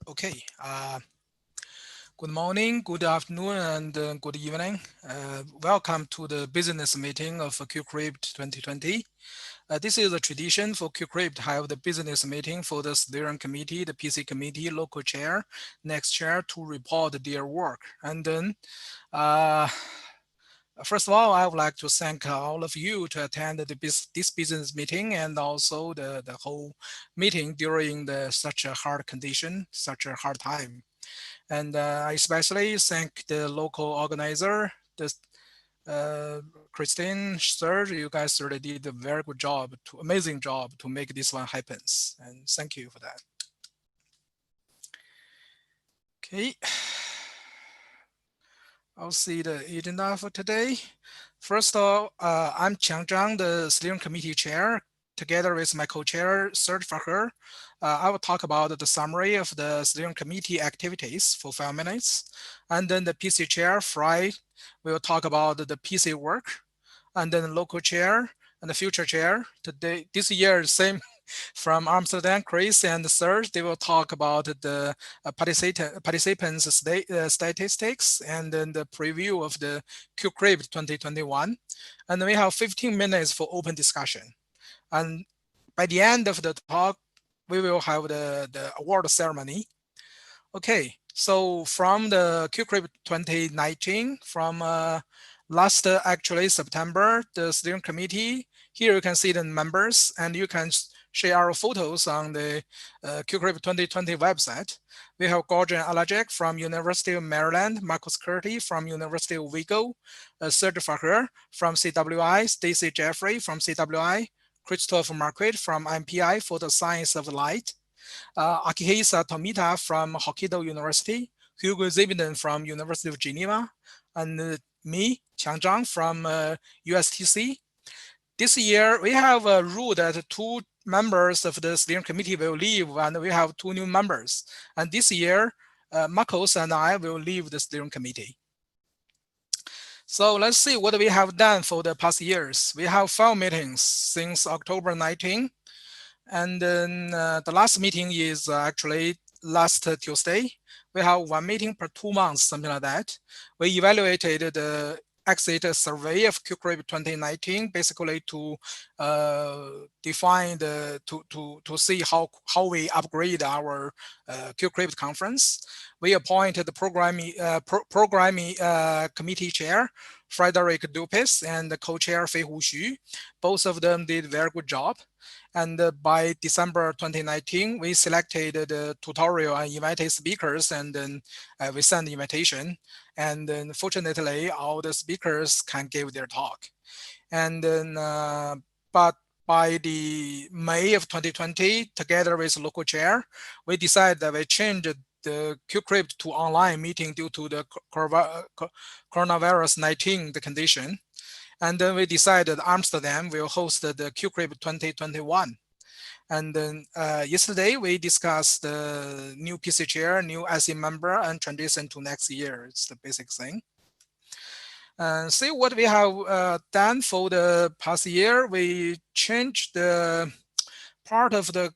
Okay. Good morning, good afternoon, and good evening. Welcome to the business meeting of QCrypt 2020. This is a tradition for QCrypt to have the business meeting for the steering committee, the PC committee, local chair, next chair to report their work. And then, uh, first of all, I would like to thank all of you to attend this business meeting and also the whole meeting during such a hard condition, such a hard time. And I especially thank the local organizer, the Christine, Serge. You guys really did a very good job, amazing job to make this one happen. And thank you for that. Okay, I'll see the agenda for today. First of all, I'm Qiang Zhang, the steering committee chair. Together with my co-chair, Serge Faher, I will talk about the summary of the steering committee activities for 5 minutes. And then the PC chair, Fry, will talk about the PC work. And then the local chair and the future chair. Today, this year, same from Amsterdam, Chris and Serge, they will talk about the participants statistics and then the preview of the QCrypt 2021. And we have 15 minutes for open discussion. And by the end of the talk, we will have the award ceremony. Okay, so from the QCrypt 2019, from last actually September, the steering committee, here you can see the members and you can share our photos on the QCrypt 2020 website. We have Gordon Alajek from University of Maryland, Marcus Curti from University of Vigo, Serge Faher from CWI, Stacy Jeffrey from CWI, Christophe Marquette from MPI for the Science of Light, Akihisa Tomita from Hokkaido University, Hugo Zibiden from University of Geneva, and me, Qiang Zhang from USTC. This year, we have a rule that 2 members of the steering committee will leave, and we have 2 new members. And this year, Marcos and I will leave the steering committee. So let's see what we have done for the past years. We have 5 meetings since October 19. And then the last meeting is actually last Tuesday. We have 1 meeting per 2 months, something like that. We evaluated the exit survey of QCrypt 2019, basically to define to see how we upgrade our QCrypt conference. We appointed the programming committee chair, Frederick Dupis, and the co-chair Fei Hu Xu. Both of them did a very good job. And by December 2019, we selected the tutorial and invited speakers, and then we sent the invitation. And then fortunately, all the speakers can give their talk. And then, but by the May of 2020, together with local chair, we decided that we changed the QCrypt to online meeting due to the coronavirus 19 the condition. And then we decided Amsterdam will host the QCrypt 2021. And then yesterday we discussed the new PC chair, new IC member, and transition to next year. It's the basic thing. See what we have done for the past year. We changed the part of the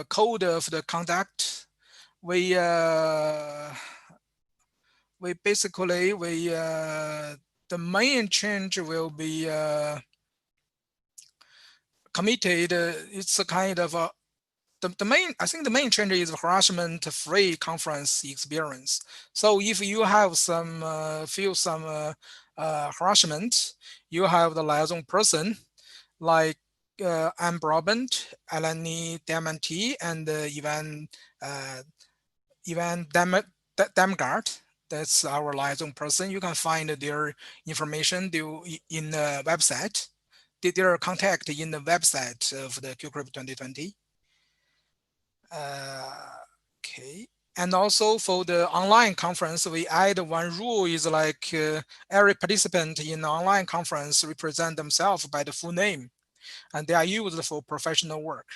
code of the conduct. We basically the main change will be committed. It's a kind of the main, I think the main change is harassment-free conference experience. So if you have feel some harassment, you have the liaison person like Anne Brabant, Eleni Diamanti, and Ivan Damgard. That's our liaison person. You can find their information in the website, their contact in the website of the QCrypt 2020. Okay. And also for the online conference, we add 1 rule is like every participant in the online conference represent themselves by the full name, and they are used for professional work.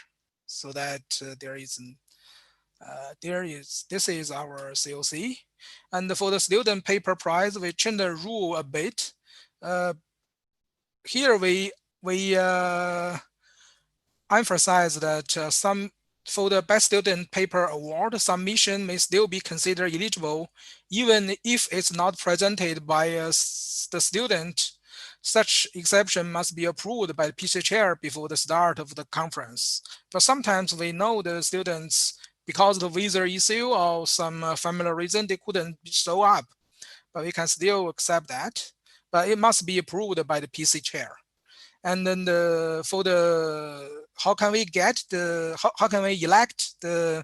So that this is our COC. And for the student paper prize, we changed the rule a bit. Here we emphasize that for the Best Student Paper Award, submission may still be considered eligible even if it's not presented by the student. Such exception must be approved by the PC chair before the start of the conference. But sometimes we know the students, because of the visa issue or some family reason, they couldn't show up. But we can still accept that. But it must be approved by the PC chair. And then for the how can we get the how can we elect the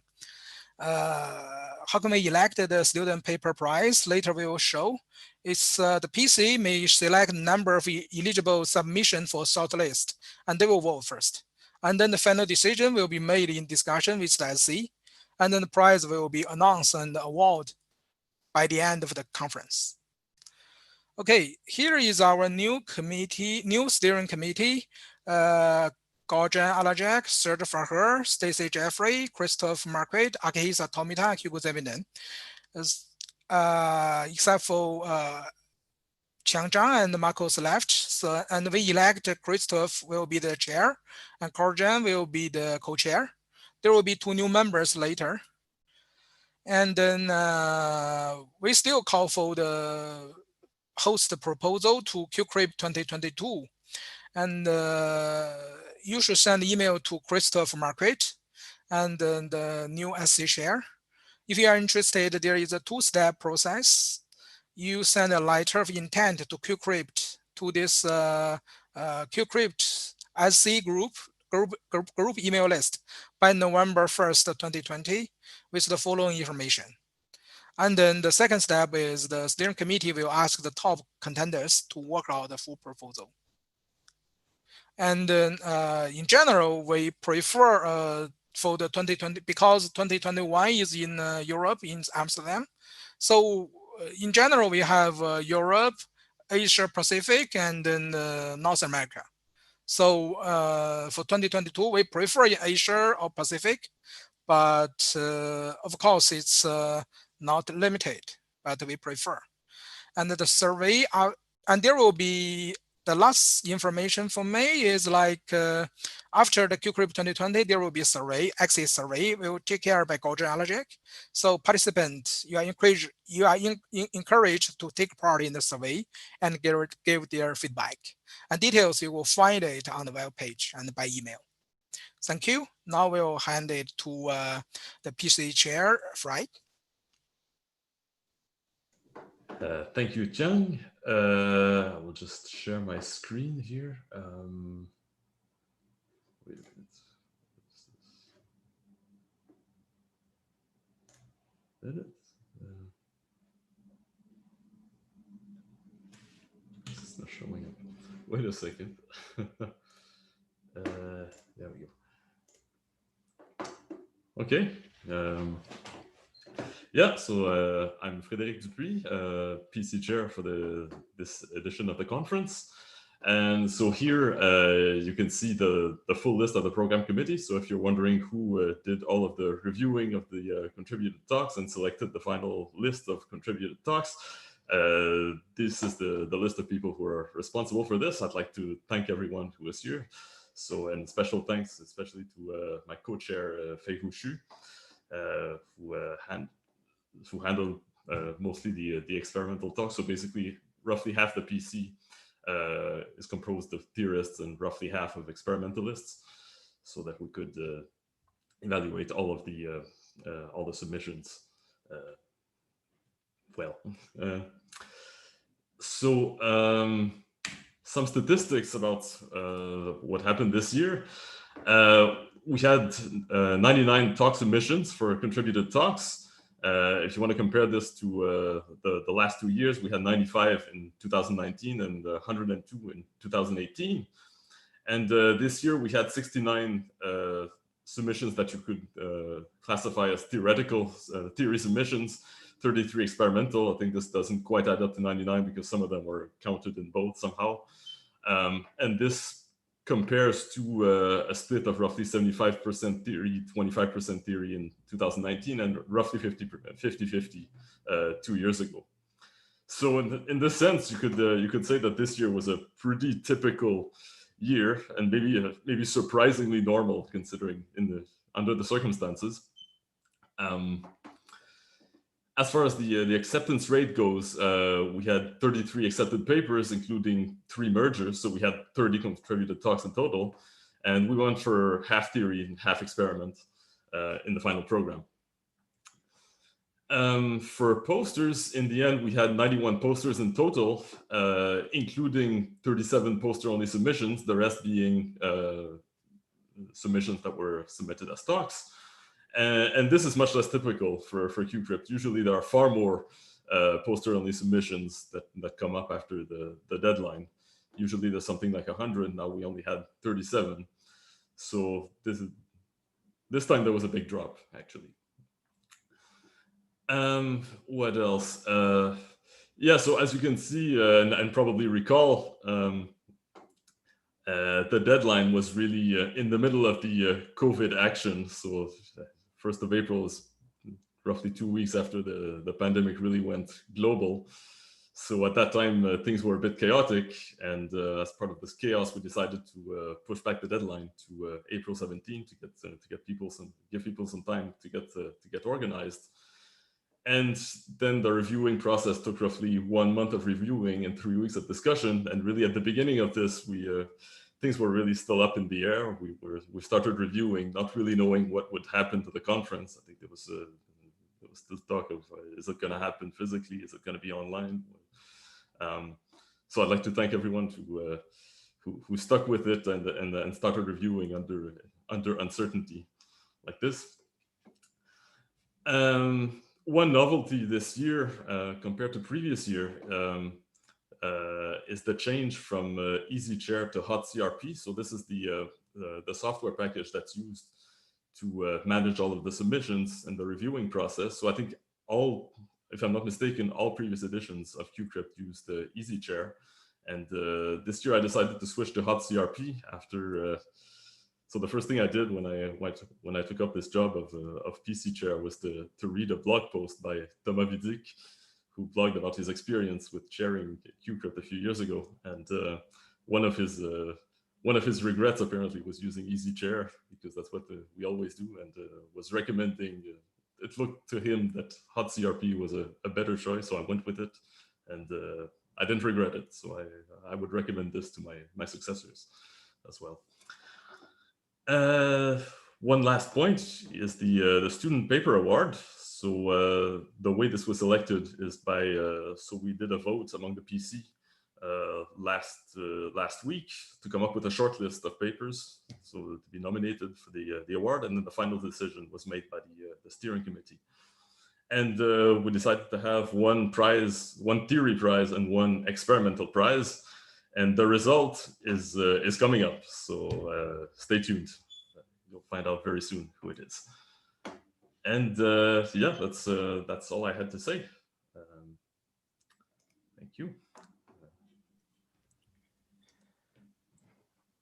how can we elect the student paper prize? Later we will show. It's the PC may select a number of eligible submission for shortlist, and they will vote first. And then the final decision will be made in discussion with the SC, and then the prize will be announced and awarded by the end of the conference. Okay, here is our new steering committee. Gorjan Alajak, Serge Farher, Stacy Jeffrey, Christophe Marquette, Akihisa Tomita, and Hugo Zevinen. Except for Qiang Zhang and Marcos left. So, and we elect Christophe will be the chair, and Gorjan will be the co-chair. There will be 2 new members later. And then we still call for the host proposal to QCrypt 2022. And you should send email to Christophe Marquette and the new SC chair. If you are interested, there is a 2-step process. You send a letter of intent to QCrypt to this QCrypt SC group email list by November 1st, 2020 with the following information. And then the second step is the steering committee will ask the top contenders to work out the full proposal. And then in general, we prefer for the 2020, because 2021 is in Europe, in Amsterdam. So in general, we have Europe, Asia Pacific, and then North America. So for 2022, we prefer Asia or Pacific, but of course, it's not limited, but we prefer. And the survey, and there will be the last information for me is like after the QCrypt 2020, there will be a survey, exit survey, will take care by Gorjan Alajek. So participants, you are encouraged to take part in the survey and give their feedback. And details, you will find it on the web page and by email. Thank you. Now we'll hand it to the PC chair, Fry. Thank you, Jiang. I will just share my screen here. Wait a minute. This is not showing up. Wait a second. There we go. Okay. Yeah, so I'm Frédéric Dupuis, PC chair for this edition of the conference. And so here you can see the full list of the program committee. So if you're wondering who did all of the reviewing of the contributed talks and selected the final list of contributed talks, this is the list of people who are responsible for this. I'd like to thank everyone who was here. So, and special thanks especially to my co-chair, Fei Hu Xu, who handled mostly the experimental talks. So basically, roughly half the PC is composed of theorists and roughly half of experimentalists, so that we could evaluate all of the submissions well. Some statistics about what happened this year. We had 99 talk submissions for contributed talks. If you want to compare this to the last 2 years, we had 95 in 2019 and 102 in 2018. And this year we had 69 submissions that you could classify as theoretical theory submissions, 33 experimental. I think this doesn't quite add up to 99 because some of them were counted in both somehow. And this compares to a split of roughly 75% theory, 25% theory in 2019, and roughly 50-50 2 years ago. So in this sense, you could say that this year was a pretty typical year, and maybe surprisingly normal, considering under the circumstances. As far as the acceptance rate goes, we had 33 accepted papers, including 3 mergers. So we had 30 contributed talks in total. And we went for half theory and half experiment in the final program. For posters, in the end, we had 91 posters in total, including 37 poster-only submissions, the rest being submissions that were submitted as talks. And this is much less typical for QCrypt. Usually there are far more poster-only submissions that come up after the deadline. Usually there's something like 100, now we only had 37. So this time there was a big drop, actually. What else? Yeah, so as you can see and probably recall, the deadline was really in the middle of the COVID action. So 1st of April is roughly 2 weeks after the pandemic really went global. So at that time, things were a bit chaotic. And as part of this chaos, we decided to push back the deadline to April 17 to give people some time to get organized. And then the reviewing process took roughly 1 month of reviewing and 3 weeks of discussion. And really at the beginning of this, things were really still up in the air. We started reviewing, not really knowing what would happen to the conference. I think there was still talk of, is it gonna happen physically? Is it gonna be online? So I'd like to thank everyone who stuck with it and started reviewing under uncertainty like this. One novelty this year compared to previous year is the change from EasyChair to HotCRP. So this is the software package that's used to manage all of the submissions and the reviewing process. So I think if I'm not mistaken, all previous editions of QCrypt used EasyChair. And this year I decided to switch to HotCRP after. So the first thing I did when I took up this job of PC chair was to read a blog post by Thomas Vidic, who blogged about his experience with chairing QCrypt a few years ago. And one of his regrets apparently was using EasyChair, because that's what we always do, and was recommending. It looked to him that HotCRP was a better choice, so I went with it, and I didn't regret it. So I would recommend this to my successors as well. One last point is the student paper award. So the way this was selected is by so we did a vote among the PC last week to come up with a short list of papers, so to be nominated for the award, and then the final decision was made by the steering committee. And we decided to have one prize, one theory prize, and one experimental prize. And the result is coming up, so stay tuned. You'll find out very soon who it is. And yeah, that's all I had to say. Thank you.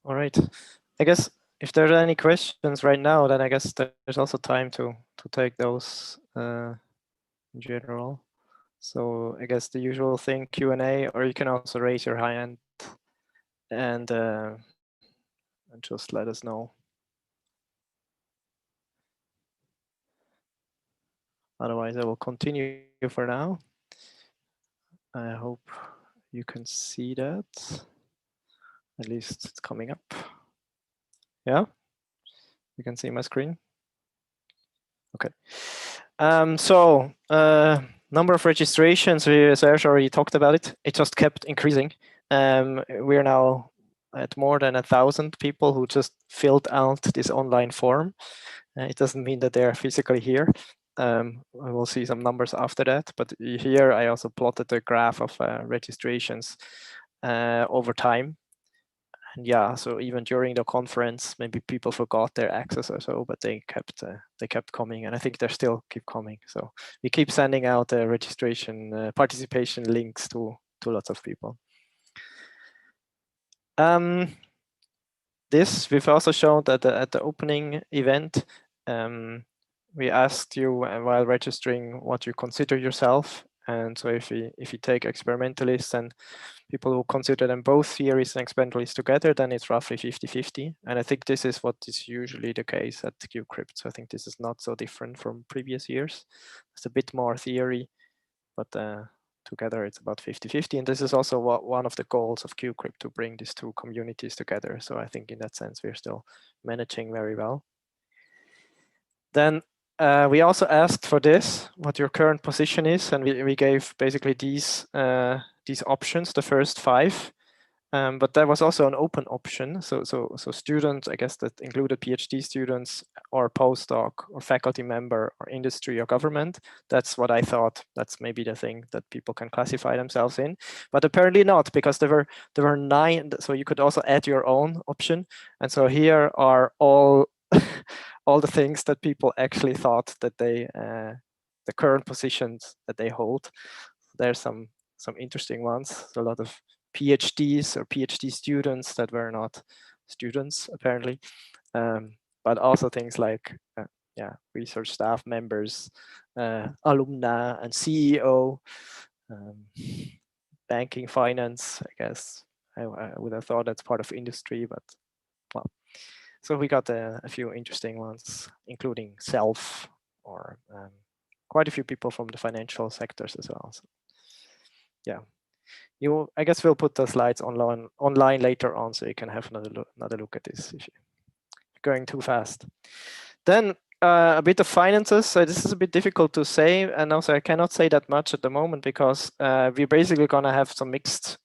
All right. I guess if there are any questions right now, then I guess there's also time to take those in general. So I guess the usual thing, Q&A, or you can also raise your hand and just let us know. Otherwise, I will continue for now. I hope you can see that. At least it's coming up. Yeah, you can see my screen. Okay. So number of registrations, Serge already talked about it. It just kept increasing. We're now at more than 1,000 people who just filled out this online form. It doesn't mean that they're physically here. We'll see some numbers after that. But here I also plotted a graph of registrations over time. And yeah, so even during the conference, maybe people forgot their access or so, but they kept coming, and I think they still keep coming. So we keep sending out registration participation links to lots of people. We've also shown that at the opening event, we asked you while registering what you consider yourself And so if you take experimentalists and people who consider them both theories and experimentalists together, then it's roughly 50-50. And I think this is what is usually the case at QCrypt. So I think this is not so different from previous years. It's a bit more theory, but together it's about 50-50. And this is also one of the goals of QCrypt, to bring these two communities together. So I think in that sense, we're still managing very well. Then we also asked for this, what your current position is, and we gave basically these options, the first 5. But there was also an open option. So students, I guess that included PhD students or postdoc or faculty member or industry or government. That's what I thought. That's maybe the thing that people can classify themselves in, but apparently not, because there were 9. So you could also add your own option. And so here are all all the things that people actually thought that they the current positions that they hold. There's some interesting ones. A lot of PhDs or PhD students that were not students apparently, but also things like research staff members, alumni, and CEO, banking, finance. I guess I would have thought that's part of industry, but well. So we got a few interesting ones, including self, or quite a few people from the financial sectors as well. So, yeah, I guess we'll put the slides online later on, so you can have another look at this if you're going too fast. Then a bit of finances. So this is a bit difficult to say, and also I cannot say that much at the moment, because we're basically gonna have some mixed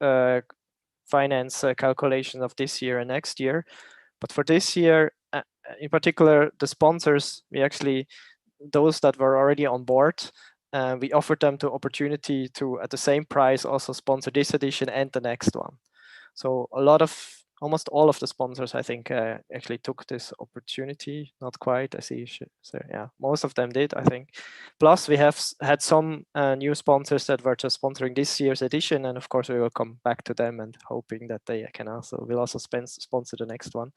finance calculation of this year and next year. But for this year, in particular, the sponsors, we actually, those that were already on board, we offered them the opportunity to, at the same price, also sponsor this edition and the next one. So almost all of the sponsors, I think, actually took this opportunity. Not quite, I see. So yeah, most of them did, I think. Plus, we have had some new sponsors that were just sponsoring this year's edition, and of course, we will come back to them and hoping that they will also sponsor the next one.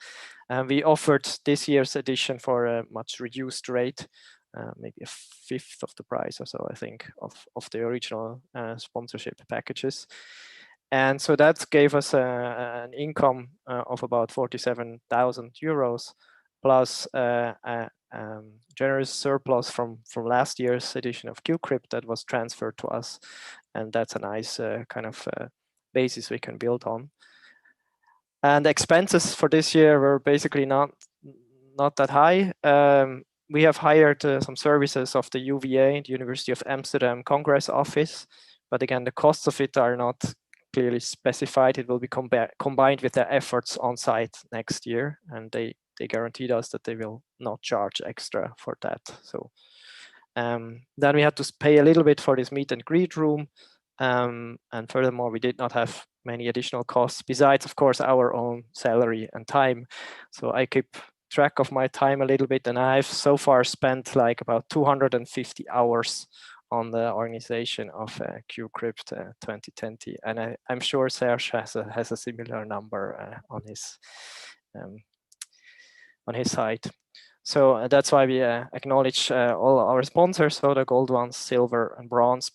And we offered this year's edition for a much reduced rate, maybe a 1/5 of the price or so, I think, of the original sponsorship packages. And so that gave us an income of about 47,000 euros, plus a generous surplus from last year's edition of QCrypt that was transferred to us. And that's a nice kind of basis we can build on. And expenses for this year were basically not that high. We have hired some services of the UVA, the University of Amsterdam Congress Office, but again, the costs of it are not clearly specified. It will be combined with their efforts on site next year, and they guaranteed us that they will not charge extra for that. So then we had to pay a little bit for this meet and greet room, and furthermore, we did not have many additional costs besides, of course, our own salary and time. So I keep track of my time a little bit, and I've so far spent like about 250 hours on the organization of QCrypt 2020, and I'm sure Serge has a similar number on his side. So that's why we acknowledge all our sponsors, so the gold ones, silver and bronze,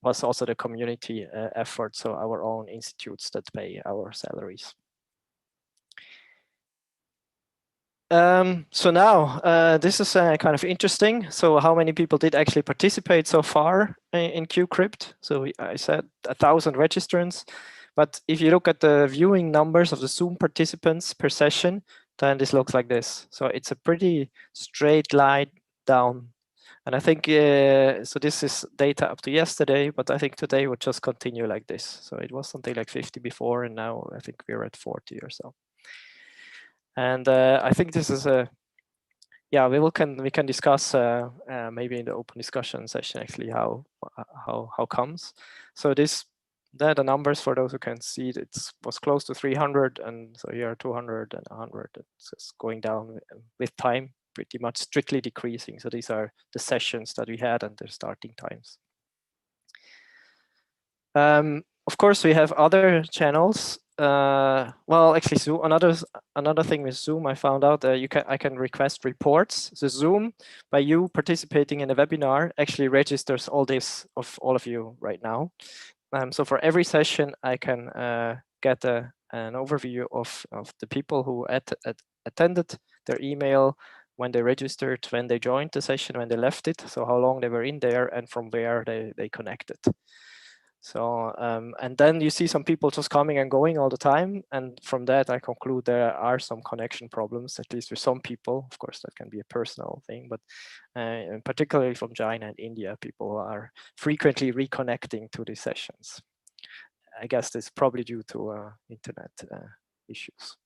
plus also the community effort, so our own institutes that pay our salaries. So now this is kind of interesting. So how many people did actually participate so far in QCrypt? So I said 1,000 registrants, but if you look at the viewing numbers of the Zoom participants per session, then this looks like this. So it's a pretty straight line down. And I think, so this is data up to yesterday, but I think today would just continue like this. So it was something like 50 before, and now I think we're at 40 or so. And I think this is we can discuss maybe in the open discussion session actually how comes. So the numbers for those who can see it was close to 300, and so here 200 and 100. It's just going down with time, pretty much strictly decreasing. So these are the sessions that we had and their starting times. Of course, we have other channels. well, actually, Zoom. Another thing with Zoom, I found out I can request reports. So Zoom, by you participating in a webinar, actually registers all of you right now. So for every session, I can get an overview of the people who attended, their email, when they registered, when they joined the session, when they left it, so how long they were in there, and from where they connected. So, and then you see some people just coming and going all the time. And from that, I conclude there are some connection problems, at least with some people. Of course, that can be a personal thing, but particularly from China and India, people are frequently reconnecting to these sessions. I guess this is probably due to internet issues.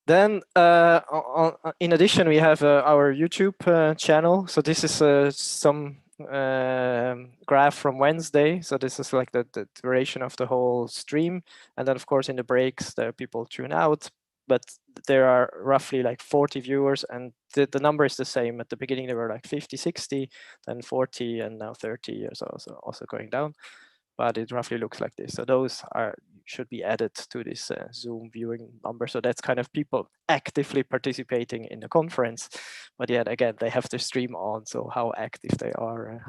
Then, in addition, we have our YouTube channel. So this is some graph from Wednesday. So this is like the duration of the whole stream. And then, of course, in the breaks, there people tune out. But there are roughly like 40 viewers, and the number is the same. At the beginning, there were like 50, 60, then 40, and now 30 or so also going down. But it roughly looks like this. So those should be added to this Zoom viewing number. So that's kind of people actively participating in the conference. But yet again, they have the stream on. So how active they are,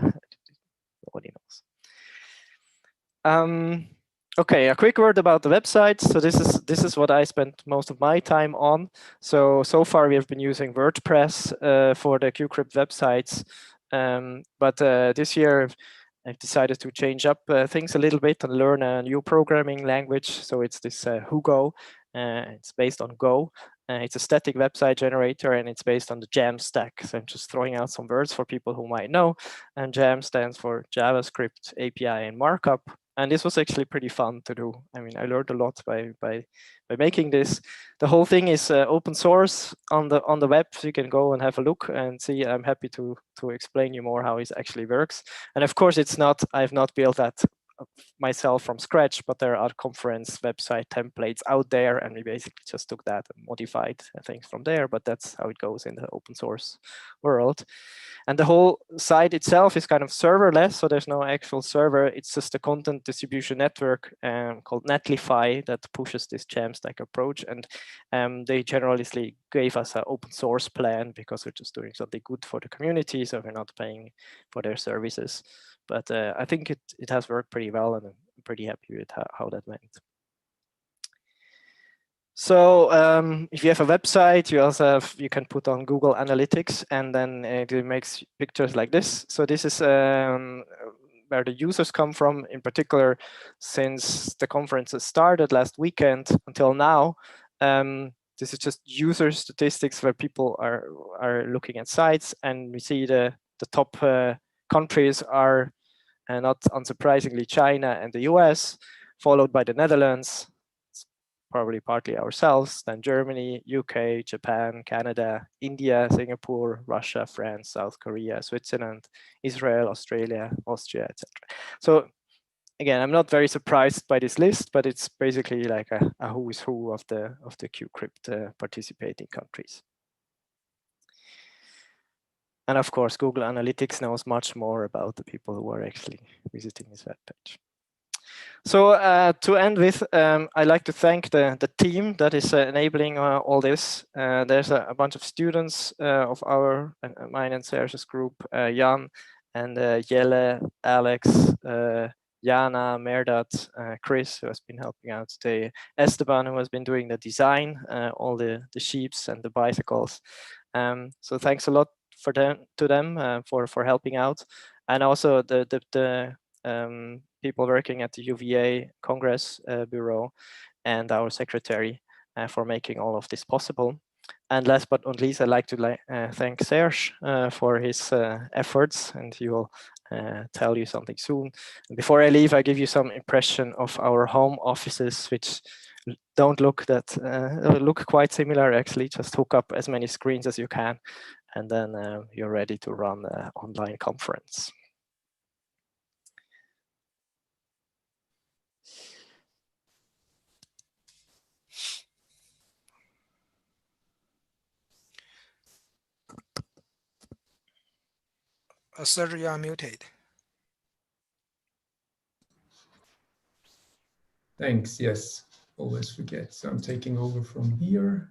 nobody knows. Okay, a quick word about the website. So this is what I spent most of my time on. So far we have been using WordPress for the QCrypt websites. But this year I've decided to change up things a little bit and learn a new programming language. So it's this Hugo. It's based on Go. It's a static website generator, and it's based on the Jam stack. So I'm just throwing out some words for people who might know. And Jam stands for JavaScript, API, and Markup. And this was actually pretty fun to do. I mean, I learned a lot by making this. The whole thing is open source on the web, so you can go and have a look and see. I'm happy to explain you more how it actually works. And of course, I've not built that myself from scratch, but there are conference website templates out there, and we basically just took that and modified things from there. But that's how it goes in the open source world. And the whole site itself is kind of serverless, so there's no actual server. It's just a content distribution network called Netlify that pushes this Jamstack approach. And they generously gave us an open source plan because we're just doing something good for the community, so we're not paying for their services. But I think it has worked pretty well, and I'm pretty happy with how that went. So if you have a website, you can put on Google Analytics, and then it makes pictures like this. So this is where the users come from. In particular, since the conference has started last weekend until now, this is just user statistics where people are looking at sites, and we see the top countries are, not unsurprisingly, China and the US, followed by the Netherlands, probably partly ourselves, then Germany, UK, Japan, Canada, India, Singapore, Russia, France, South Korea, Switzerland, Israel, Australia, Austria, etc. So again, I'm not very surprised by this list, but it's basically like a who's who of the QCrypt participating countries. And of course, Google Analytics knows much more about the people who are actually visiting this webpage. So to end with, I'd like to thank the team that is enabling all this. There's a bunch of students of mine and Serge's group, Jan and Jelle, Alex, Jana, Merdat, Chris, who has been helping out today, Esteban, who has been doing the design, all the sheeps and the bicycles. So thanks a lot to them for helping out, and also the people working at the UVA Congress Bureau and our secretary for making all of this possible. And last but not least, I'd like to thank Serge for his efforts, and he will tell you something soon. And before I leave, I give you some impression of our home offices, which don't look look quite similar actually. Just hook up as many screens as you can, and then you're ready to run an online conference. Sergio, you are muted. Thanks. Yes, always forget. So I'm taking over from here.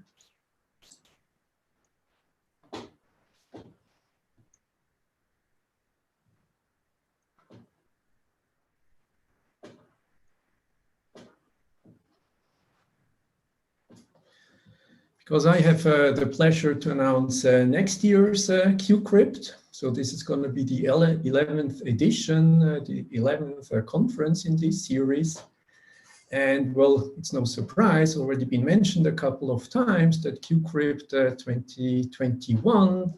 Because I have the pleasure to announce next year's QCrypt. So this is going to be the 11th edition, the 11th conference in this series. And well, it's no surprise, already been mentioned a couple of times that QCrypt 2021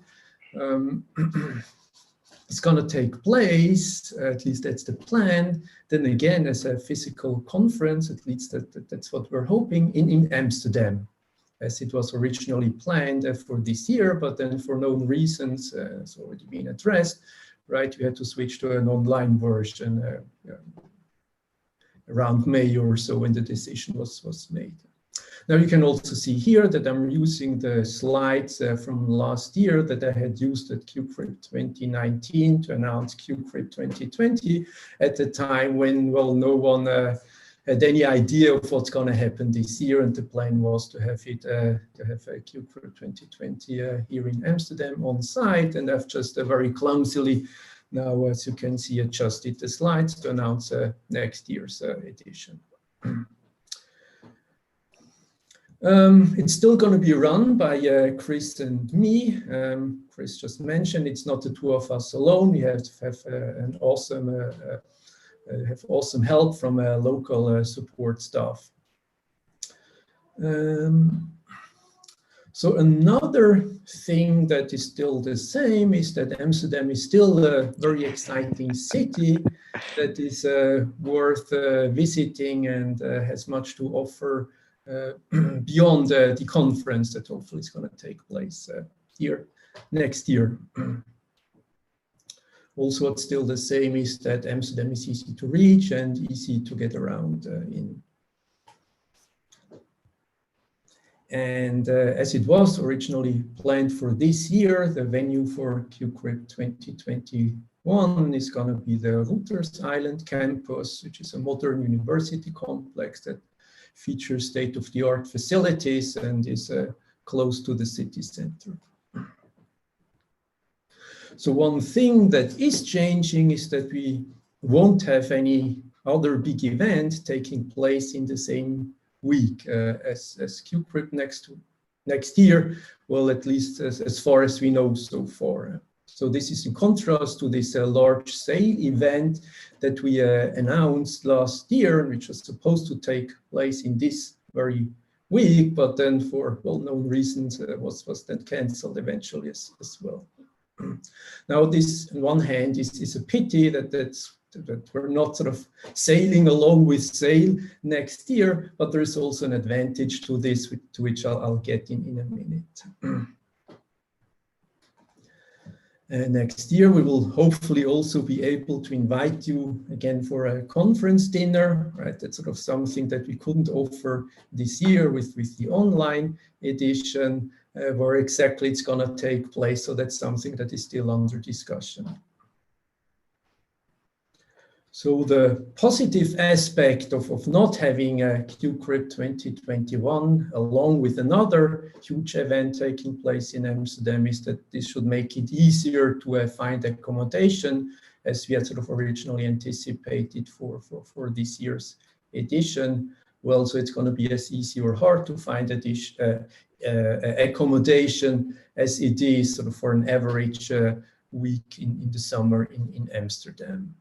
is going to take place, at least that's the plan. Then again, as a physical conference, at least that's what we're hoping, in Amsterdam, as it was originally planned for this year, but then for known reasons, it's already been addressed, right? We had to switch to an online version around May or so when the decision was made. Now you can also see here that I'm using the slides from last year that I had used at QCrypt 2019 to announce QCrypt 2020 at the time when, well, no one had any idea of what's going to happen this year, and the plan was to have it a QCrypt 2020 here in Amsterdam on site, and I've just very clumsily now, as you can see, adjusted the slides to announce next year's edition. It's still going to be run by Chris and me. Chris just mentioned it's not the two of us alone. We have an awesome awesome help from local support staff. So another thing that is still the same is that Amsterdam is still a very exciting city that is worth visiting and has much to offer beyond the conference that hopefully is going to take place here next year. Also, what's still the same is that Amsterdam is easy to reach and easy to get around in. And as it was originally planned for this year, the venue for QCrypt 2021 is going to be the Routers Island campus, which is a modern university complex that features state-of-the-art facilities and is close to the city center. So one thing that is changing is that we won't have any other big event taking place in the same week as QCrypt next year, well, at least as far as we know so far. So this is in contrast to this large sale event that we announced last year, which was supposed to take place in this very week, but then for well-known reasons was then cancelled eventually as well. Now this, on one hand, is a pity that we're not sort of sailing along with sail next year, but there is also an advantage to this, to which I'll get in a minute. Next year, we will hopefully also be able to invite you again for a conference dinner, right? That's sort of something that we couldn't offer this year with the online edition, where exactly it's going to take place. So that's something that is still under discussion. So the positive aspect of not having a QCrypt 2021 along with another huge event taking place in Amsterdam is that this should make it easier to find accommodation as we had sort of originally anticipated for this year's edition. Well, so it's going to be as easy or hard to find accommodation as it is sort of for an average week in the summer in Amsterdam.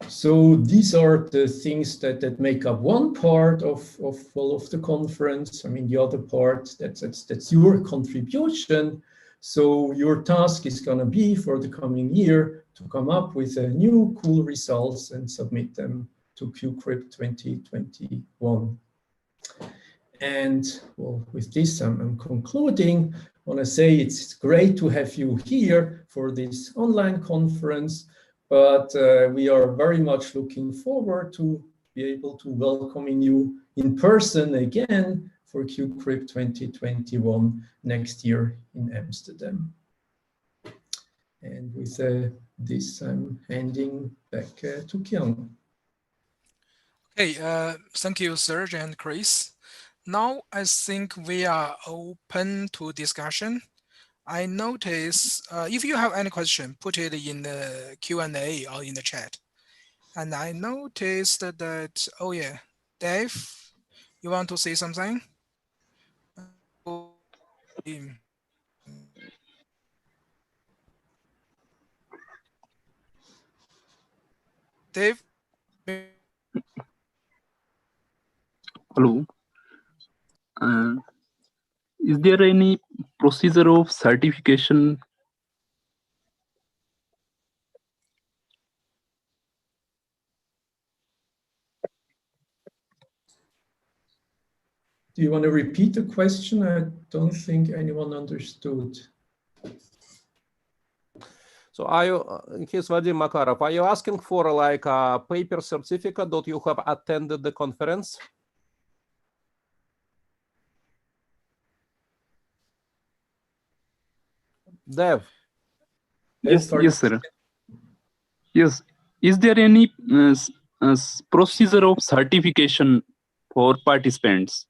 So these are the things that make up one part of the conference. I mean, the other part, that's your contribution. So your task is going to be for the coming year to come up with new cool results and submit them to QCrypt 2021. And well, with this, I'm concluding. I want to say it's great to have you here for this online conference. But we are very much looking forward to be able to welcoming you in person again for QCrypt 2021 next year in Amsterdam. And with this, I'm handing back to Kian. Okay, thank you, Serge and Chris. Now I think we are open to discussion. I notice if you have any question, put it in the Q&A or in the chat. And I noticed that, oh yeah, Dave, you want to say something? Dave? Hello. Is there any procedure of certification? Do you want to repeat the question? I don't think anyone understood. So are you, here's Vadim Makarov, are you asking for like a paper certificate that you have attended the conference? Dev? Yes, yes, sir. Yes. Is there any procedure of certification for participants?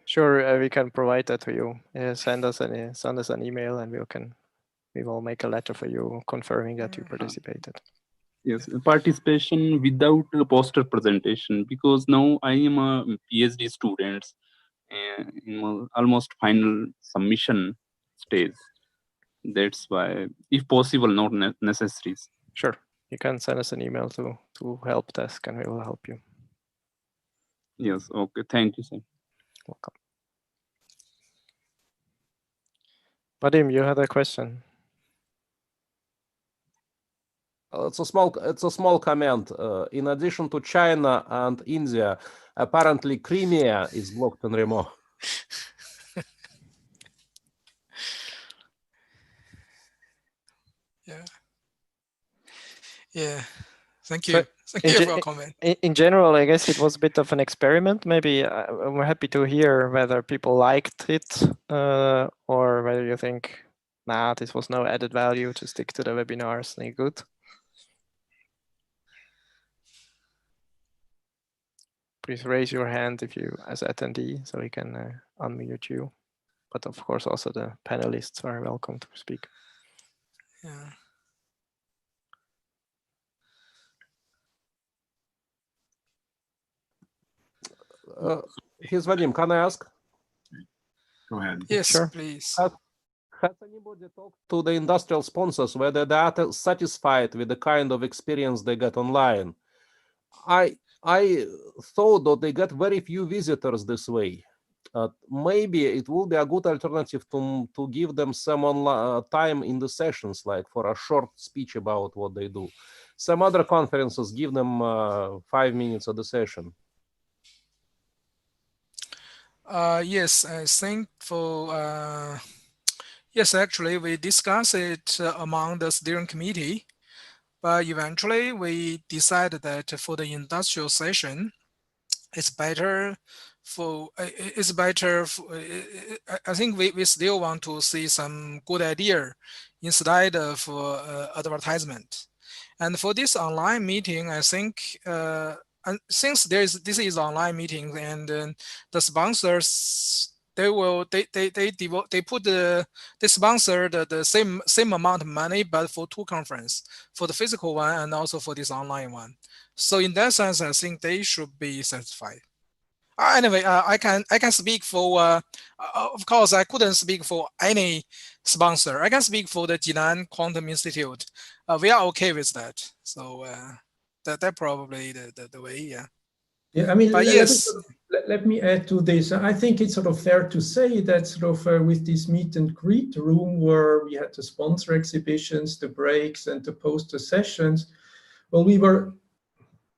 Sure, we can provide that to you. Send us an email, and we will make a letter for you confirming that you participated. Yes, participation without a poster presentation, because now I am a PhD student in almost final submission stage. That's why, if possible, not necessary. Sure, you can send us an email to help desk, and we will help you. Yes. Okay. Thank you, sir. Welcome. Vadim, you had a question. It's a small comment. In addition to China and India, apparently Crimea is blocked in remote. Yeah. Thank you. Thank you for your comment. In general, I guess it was a bit of an experiment. Maybe we're happy to hear whether people liked it or whether you think, nah, this was no added value to stick to the webinars. Any good? Please raise your hand if you, as attendee, so we can unmute you. But of course, also the panelists are welcome to speak. Yeah. Here's Vadim, can I ask? Go ahead. Yes, Sure. please. Has anybody talked to the industrial sponsors whether they are satisfied with the kind of experience they get online? I thought that they get very few visitors this way. Maybe it will be a good alternative to give them some time in the sessions, like for a short speech about what they do. Some other conferences give them 5 minutes of the session. Yes, I think yes, actually, we discussed it among the steering committee, but eventually we decided that for the industrial session, it's better for, I think we still want to see some good idea instead of advertisement. And for this online meeting, I think, and since this is online meeting, and the sponsors, they sponsor the same amount of money, but for two conferences, for the physical one and also for this online one. So in that sense, I think they should be satisfied. Anyway, I can speak for. Of course, I couldn't speak for any sponsor. I can speak for the Jinan Quantum Institute. We are okay with that. So that probably the way. Yeah. Yeah, I mean, but yes. Let me add to this. I think it's sort of fair to say that sort of with this meet and greet room where we had the sponsor exhibitions, the breaks, and the poster sessions, well, we were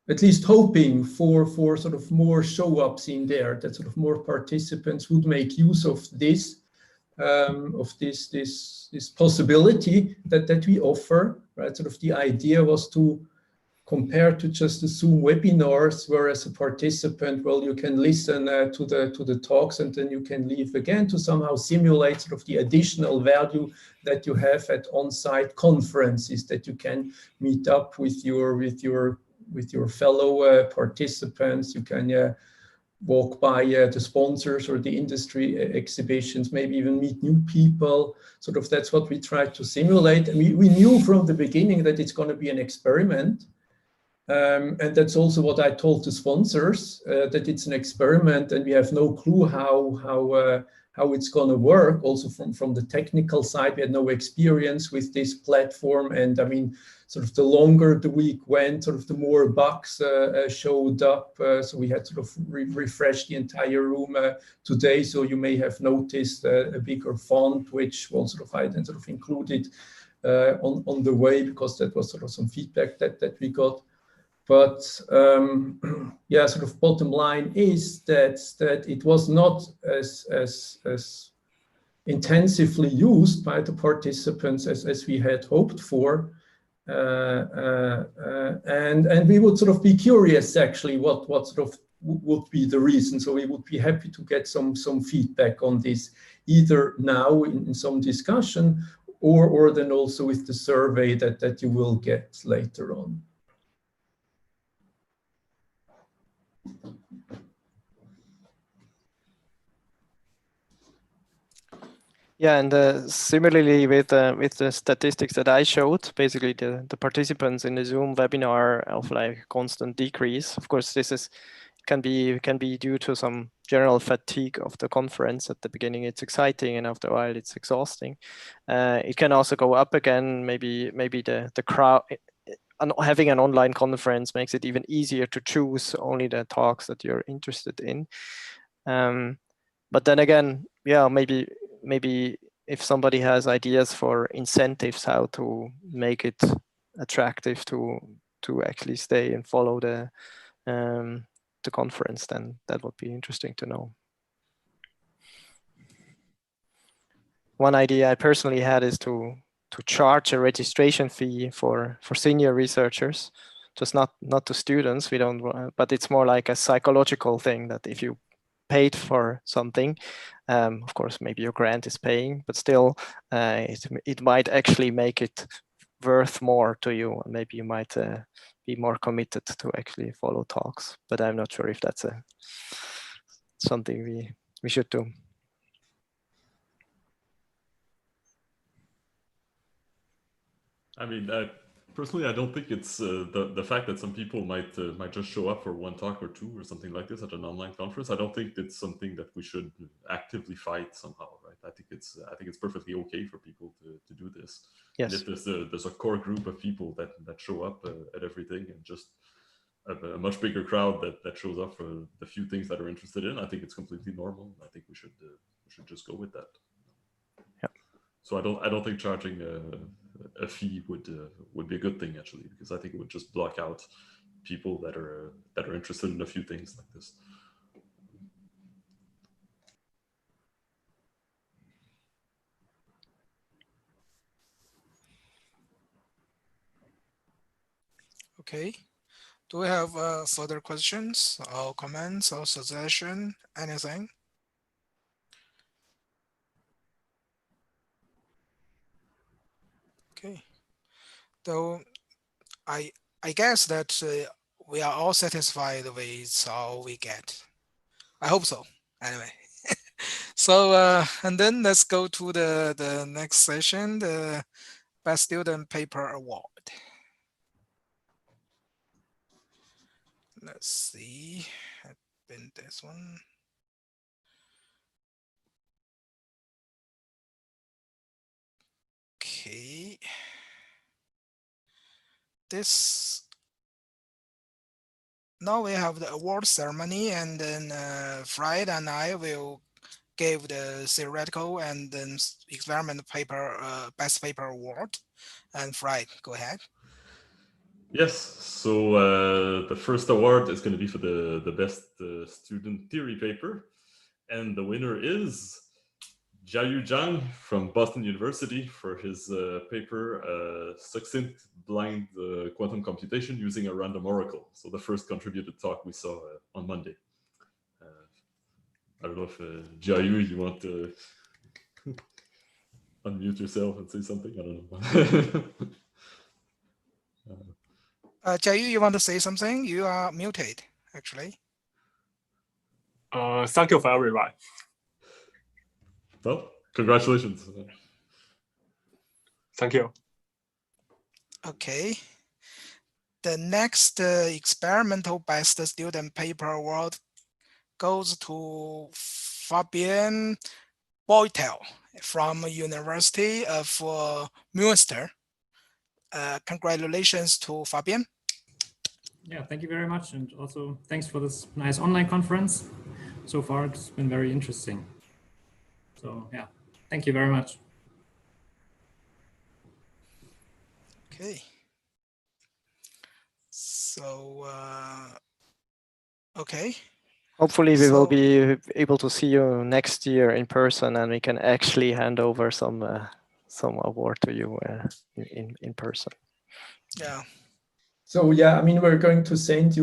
at least hoping for sort of more show-ups in there, that sort of more participants would make use of this possibility that we offer, right? Sort of the idea was to compared to just the Zoom webinars, where as a participant, well, you can listen to the talks and then you can leave again, to somehow simulate sort of the additional value that you have at on-site conferences, that you can meet up with your fellow participants. You can walk by the sponsors or the industry exhibitions, maybe even meet new people. Sort of that's what we tried to simulate. And we knew from the beginning that it's going to be an experiment. And that's also what I told the sponsors, that it's an experiment and we have no clue how it's going to work. Also from the technical side, we had no experience with this platform. And I mean, sort of the longer the week went, sort of the more bugs showed up. So we had sort of refreshed the entire room today. So you may have noticed a bigger font, which was sort of I then sort of included on the way, because that was sort of some feedback that we got. But yeah, sort of bottom line is that it was not as intensively used by the participants as we had hoped for. And we would sort of be curious actually what sort of would be the reason. So we would be happy to get some feedback on this, either now in some discussion or then also with the survey that you will get later on. Yeah, and similarly with the statistics that I showed, basically the participants in the Zoom webinar of like constant decrease. Of course, this can be due to some general fatigue of the conference. At the beginning, it's exciting, and after a while, it's exhausting. It can also go up again. Maybe the crowd. Having an online conference makes it even easier to choose only the talks that you're interested in. But then again, yeah, maybe if somebody has ideas for incentives, how to make it attractive to actually stay and follow the conference, then that would be interesting to know. One idea I personally had is to charge a registration fee for senior researchers, just not to students. We don't, but it's more like a psychological thing that if you paid for something, of course, maybe your grant is paying, but still, it might actually make it worth more to you, and maybe you might be more committed to actually follow talks. But I'm not sure if that's something we should do. I mean, personally, I don't think it's the fact that some people might just show up for one talk or two or something like this at an online conference. I don't think it's something that we should actively fight somehow, right? I think it's perfectly okay for people to do this. Yes. And if there's a core group of people that show up at everything, and just a much bigger crowd that shows up for the few things that are interested in, I think it's completely normal. I think we should just go with that. Yeah. So I don't think charging a fee would be a good thing, actually, because I think it would just block out people that are interested in a few things like this. Okay. Do we have further questions or comments or suggestion? Anything? Okay. Though I guess that we are all satisfied with all we get. I hope so. Anyway. So and then let's go to the next session, the Best Student Paper Award. Let's see. I've been this one. Okay. Now we have the award ceremony, and then Fred and I will give the theoretical and then experimental paper, best paper award. And Fred, go ahead. Yes, so the first award is going to be for the best student theory paper, and the winner is Jiayu Zhang from Boston University for his paper, Succinct Blind Quantum Computation Using a Random Oracle. So the first contributed talk we saw on Monday. I don't know if Jiayu, you want to unmute yourself and say something? I don't know. Jiayu, you want to say something? You are muted, actually. Thank you for everyone. Well, congratulations. Thank you. Okay. The next experimental best student paper award goes to Fabian Beutel from University of Münster. Congratulations to Fabian. Yeah, thank you very much. And also thanks for this nice online conference. So far, it's been very interesting. So yeah, thank you very much. Okay. So, okay. Hopefully we will be able to see you next year in person, and we can actually hand over some award to you in person. Yeah. So yeah, I mean, we're going to send you